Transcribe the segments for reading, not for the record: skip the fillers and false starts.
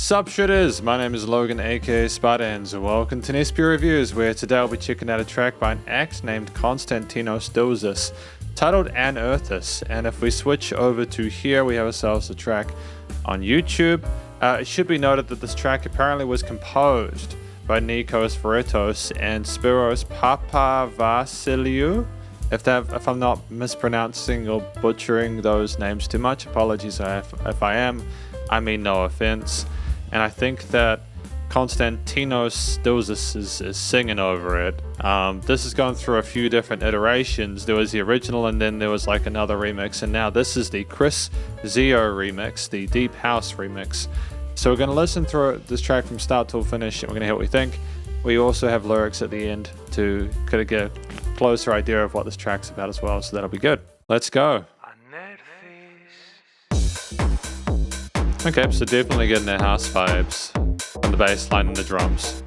Sup shooters, my name is Logan aka Spiderhands and welcome to NSP Reviews, where today I'll be checking out a track by an act named Konstantinos Dilzas titled An Erthis. And if we switch over to here, we have ourselves a track on YouTube. It should be noted that this track apparently was composed by Nikos Verretos and Spiros Papavasiliou. If I'm not mispronouncing or butchering those names too much, apologies if I am. I mean no offense. And I think that Konstantinos Dilzas is singing over it. This has gone through a few different iterations. There was the original and then there was like another remix, and now this is the Chris Zio remix, the Deep House remix. So we're going to listen through this track from start till finish and we're going to hear what we think. We also have lyrics at the end to kind of get a closer idea of what this track's about as well, so that'll be good. Let's go. Okay, so definitely getting the house vibes from the bass line and the drums.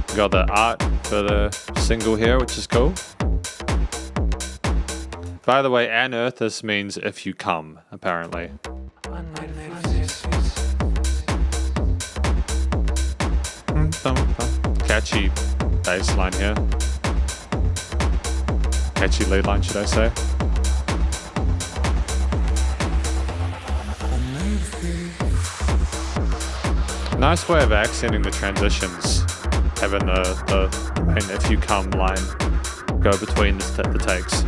We got the art for the single here, which is cool. By the way, An Erthis means if you come, apparently. Catchy bass line here. Catchy lead line, should I say. Nice way of accenting the transitions, having the main if you come line go between the takes.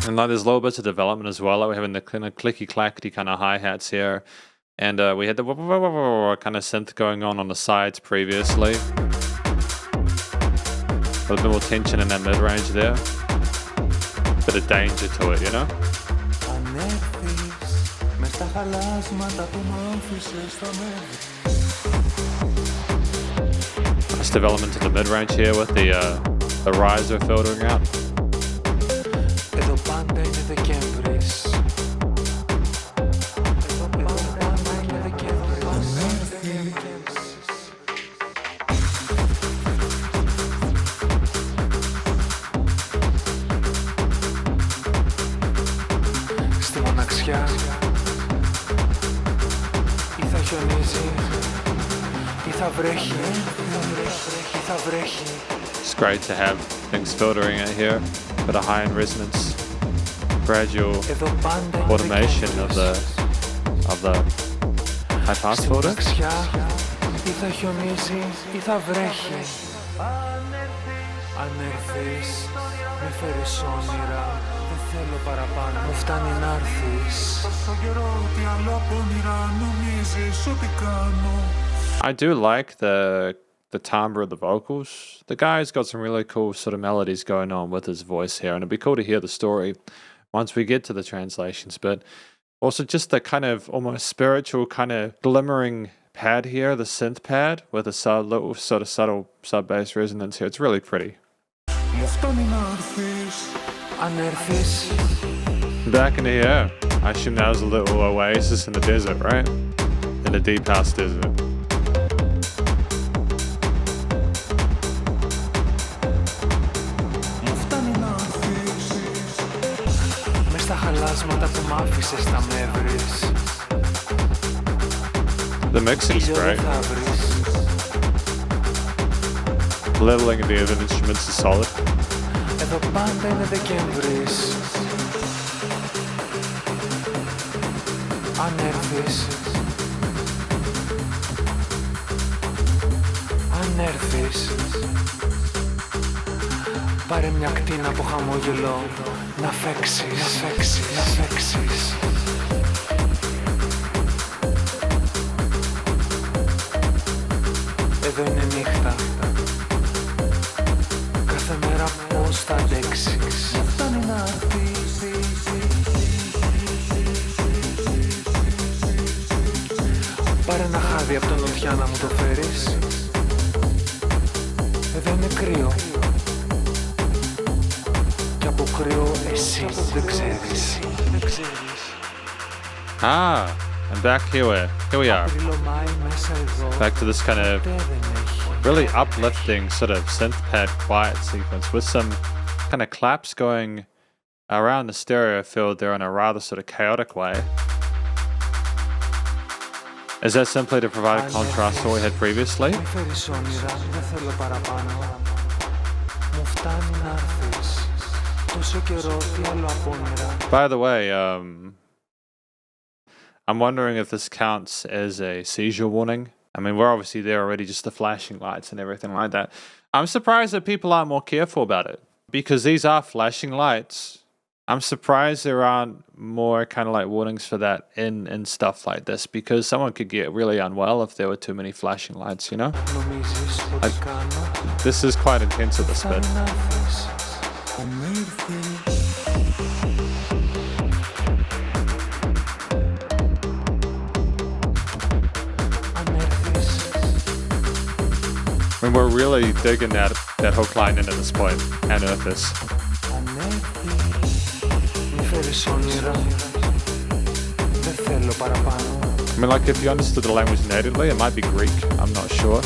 And like there's little bits of development as well, like we're having the kind of clicky clackety kind of hi-hats here, and we had the kind of synth going on the sides previously. A little bit more tension in that mid-range there. Bit of danger to it, you know? Nice development in the mid-range here with the riser filtering out. It's great to have things filtering out here, but a high-end resonance, gradual automation of the high-pass filter. I do like the timbre of the vocals. The guy's got some really cool sort of melodies going on with his voice here, and it'd be cool to hear the story once we get to the translations, but also just the kind of almost spiritual kind of glimmering pad here, the synth pad with a little sort of subtle sub-bass resonance here. It's really pretty. Back into here. I assume that was a little oasis in the desert, right? In the deep house desert. The mixing's great. Leveling of the other instruments is solid. Αν έρθεις, πάρε μια κτίνα από χαμόγελο να φέξεις. Εδώ είναι νύχτα, κάθε μέρα πώς θα αντέξεις. Φτάνει να έρθεις. Πάρε ένα χάδι από τον νοτιά να μου το φέρεις. Εδώ είναι κρύο. Κι από κρύο εσύ δεν ξέρεις. And back here we are. Back to this kind of really uplifting sort of synth pad quiet sequence with some kind of claps going around the stereo field there in a rather sort of chaotic way. Is that simply to provide contrast to what we had previously? By the way, I'm wondering if this counts as a seizure warning. I mean, we're obviously there already, just the flashing lights and everything like that. I'm surprised that people aren't more careful about it, because these are flashing lights. I'm surprised there aren't more kind of like warnings for that in stuff like this, because someone could get really unwell if there were too many flashing lights, you know? This is quite intense at this bit. I mean, we're really digging that hook line in at this point, and Erthis. I mean, like, if you understood the language natively, it might be Greek, I'm not sure.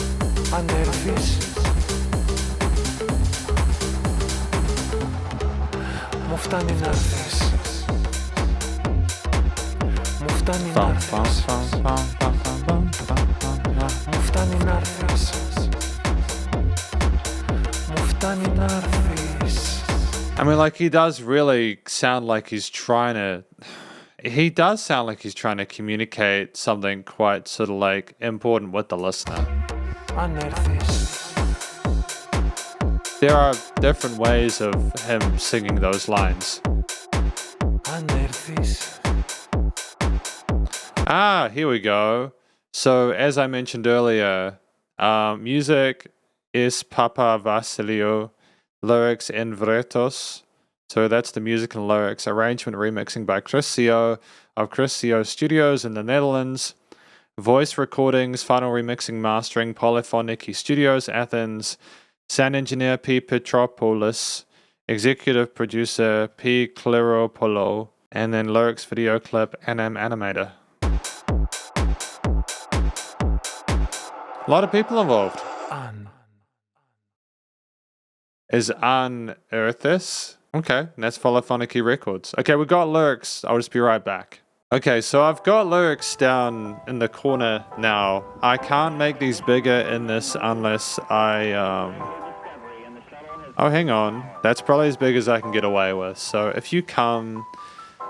I mean, like, he does really sound like he's trying to... He does sound like he's trying to communicate something quite sort of like important with the listener. There are different ways of him singing those lines. Ah, here we go. So, as I mentioned earlier, music is Papa Vasilio, lyrics in Vretos. So that's the music and lyrics. Arrangement remixing by Chris CO of Chris CO Studios in the Netherlands. Voice recordings, final remixing, mastering, Polyphoniki Studios, Athens. Sound engineer P. Petropoulos. Executive producer P. Kleropolo. And then lyrics, video clip, NM Animator. A lot of people involved. Is An Erthis? Okay, and that's Polyphoniki Records. Okay, we got lyrics. I'll just be right back. Okay, so I've got lyrics down in the corner now. I can't make these bigger in this unless I, Oh, hang on. That's probably as big as I can get away with. So if you come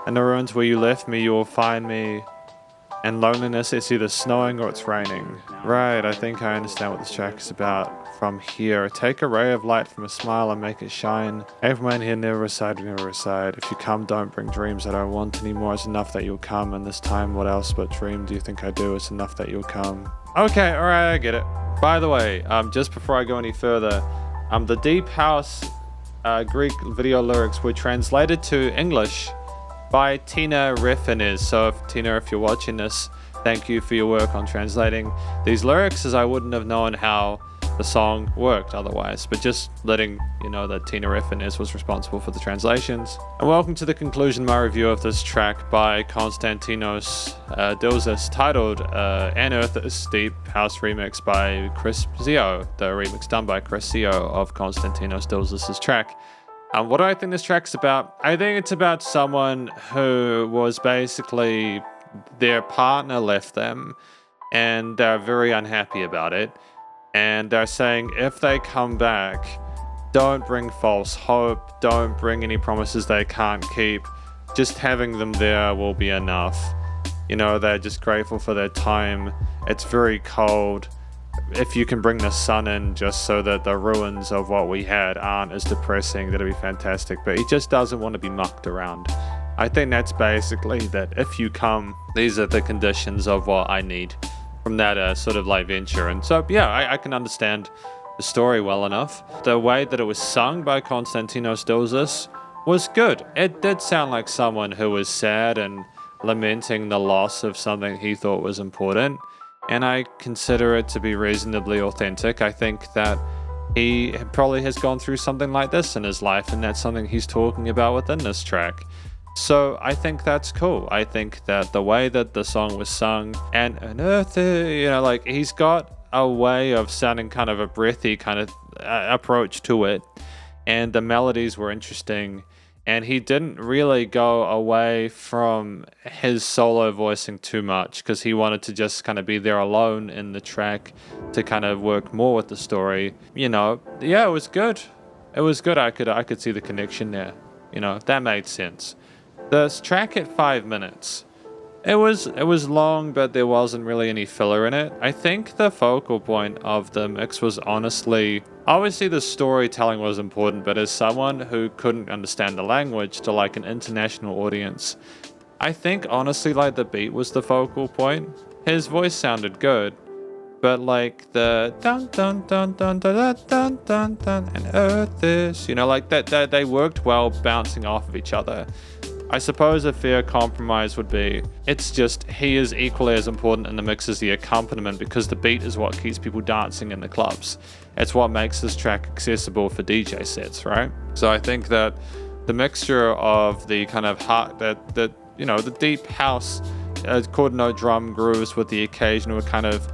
in the ruins where you left me, you will find me. And loneliness, it's either snowing or it's raining. Right, I think I understand what this track is about. From here, take a ray of light from a smile and make it shine. Everyone here never reside, never reside. If you come, don't bring dreams I don't want anymore. It's enough that you'll come, and this time, what else but dream do you think I do? It's enough that you'll come. Okay, alright, I get it. By the way, just before I go any further, the Deep House Greek video lyrics were translated to English by Tina Refines. So Tina, if you're watching this, thank you for your work on translating these lyrics, as I wouldn't have known how the song worked otherwise. But just letting you know that Tina Refines was responsible for the translations. And welcome to the conclusion of my review of this track by Konstantinos Dilzas, titled An Erthis Deep House Remix by Chris CO, the remix done by Chris CO of Konstantinos Dilzas' track. What do I think this track's about? I think it's about someone who was basically, their partner left them and they're very unhappy about it. And they're saying if they come back, don't bring false hope, don't bring any promises they can't keep. Just having them there will be enough. You know, they're just grateful for their time. It's very cold. If you can bring the sun in just so that the ruins of what we had aren't as depressing, that'd be fantastic. But he just doesn't want to be mucked around. I think that's basically that if you come, these are the conditions of what I need from that sort of like venture. And so, yeah, I can understand the story well enough. The way that it was sung by Konstantinos Dilzas was good. It did sound like someone who was sad and lamenting the loss of something he thought was important. And I consider it to be reasonably authentic. I think that he probably has gone through something like this in his life, and that's something he's talking about within this track. So I think that's cool. I think that the way that the song was sung and Erthis, you know, like he's got a way of sounding kind of a breathy kind of approach to it, and the melodies were interesting, and he didn't really go away from his solo voicing too much because he wanted to just kind of be there alone in the track to kind of work more with the story. You know, yeah, it was good. It was good. I could see the connection there. You know, that made sense. This track at 5 minutes. It was long, but there wasn't really any filler in it. I think the focal point of the mix was honestly, obviously the storytelling was important, but as someone who couldn't understand the language to like an international audience, I think honestly like the beat was the focal point. His voice sounded good, but like the dun dun dun dun dun dun dun dun and Erthis, you know, like that they worked well bouncing off of each other. I suppose a fair compromise would be, it's just he is equally as important in the mix as the accompaniment because the beat is what keeps people dancing in the clubs. It's what makes this track accessible for DJ sets, right? So I think that the mixture of the kind of heart, that you know, the deep house chord note drum grooves with the occasional kind of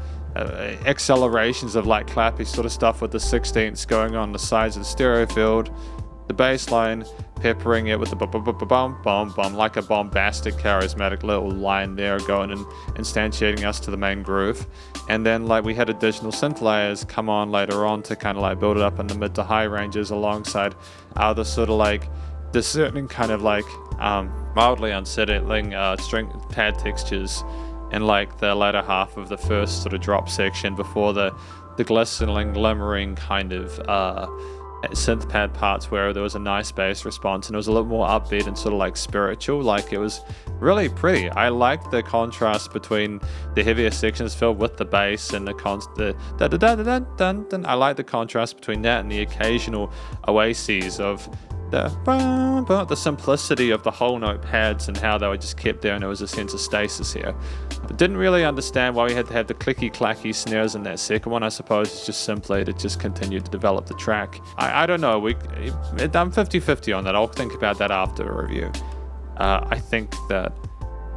accelerations of like clappy sort of stuff with the 16ths going on the sides of the stereo field, the bass line peppering it with the bum like a bombastic charismatic little line there going and instantiating us to the main groove, and then like we had additional synth layers come on later on to kind of like build it up in the mid to high ranges alongside other sort of like discerning kind of like mildly unsettling string pad textures in like the latter half of the first sort of drop section before the glistening glimmering kind of synth pad parts where there was a nice bass response and it was a little more upbeat and sort of like spiritual. Like it was really pretty. I liked the contrast between the heavier sections filled with the bass and the I like the contrast between that and the occasional oases of the simplicity of the whole note pads and how they were just kept there, and there was a sense of stasis here. But didn't really understand why we had to have the clicky clacky snares in that second one. I suppose it's just simply to just continue to develop the track. I don't know, I'm 50-50 on that. I'll think about that after a review. I think that,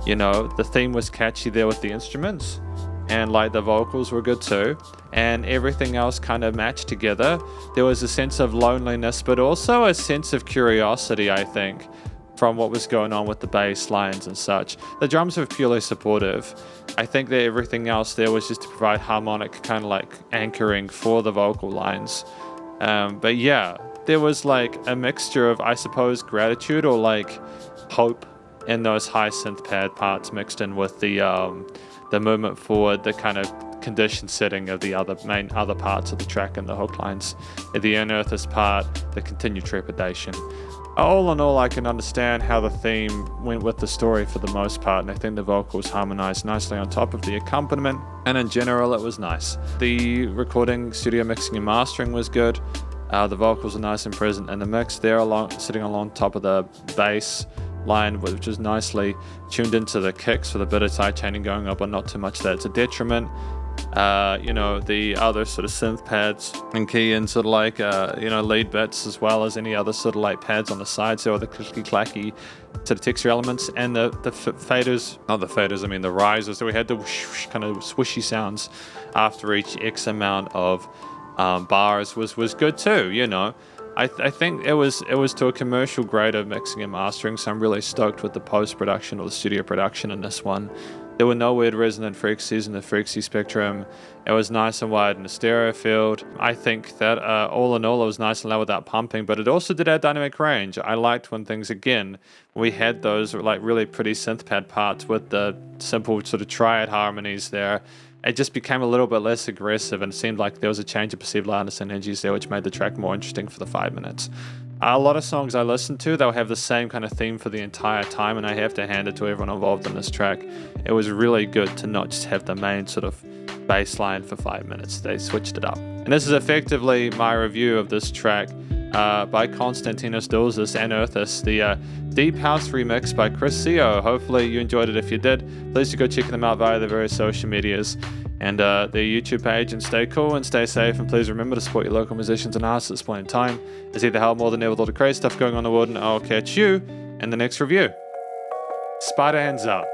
you know, the theme was catchy there with the instruments, and like the vocals were good too, and everything else kind of matched together. There was a sense of loneliness, but also a sense of curiosity, I think, from what was going on with the bass lines and such. The drums were purely supportive. I think that everything else there was just to provide harmonic kind of like anchoring for the vocal lines. But yeah, there was like a mixture of, I suppose, gratitude or like hope in those high synth pad parts mixed in with the movement forward, the kind of condition setting of the main other parts of the track and the hook lines. At the Erthis part, the continued trepidation. All in all, I can understand how the theme went with the story for the most part, and I think the vocals harmonized nicely on top of the accompaniment, and in general it was nice. The recording, studio mixing and mastering was good. The vocals are nice and present in the mix. They're sitting along top of the bass line, which is nicely tuned into the kicks for the bit of side chaining going up, but not too much that it's a detriment. You know, the other sort of synth pads and key in sort of like, you know, lead bits as well as any other sort of like pads on the sides there, or the clicky clacky sort of texture elements, and the faders, not the faders, I mean the risers. So we had the whoosh, kind of swishy sounds after each X amount of bars was good too, you know. I think it was to a commercial grade of mixing and mastering, so I'm really stoked with the post-production or the studio production in this one. There were no weird resonant frequencies in the frequency spectrum. It was nice and wide in the stereo field. I think that all in all it was nice and loud without pumping, but it also did add dynamic range. I liked when things, again, we had those like really pretty synth pad parts with the simple sort of triad harmonies there. It just became a little bit less aggressive, and it seemed like there was a change of perceived loudness and energies there, which made the track more interesting for the 5 minutes. A lot of songs I listen to, they'll have the same kind of theme for the entire time, and I have to hand it to everyone involved in this track. It was really good to not just have the main sort of bass line for 5 minutes. They switched it up. And this is effectively my review of this track by KONSTANTINOS DILZAS and Erthis, the Deep House remix by Chris CO. Hopefully you enjoyed it. If you did, please do go check them out via the various social medias and their YouTube page, and stay cool and stay safe, and please remember to support your local musicians and artists at this point in time. It's either hell more than ever with all the crazy stuff going on in the world, and I'll catch you in the next review. Spiderhands out.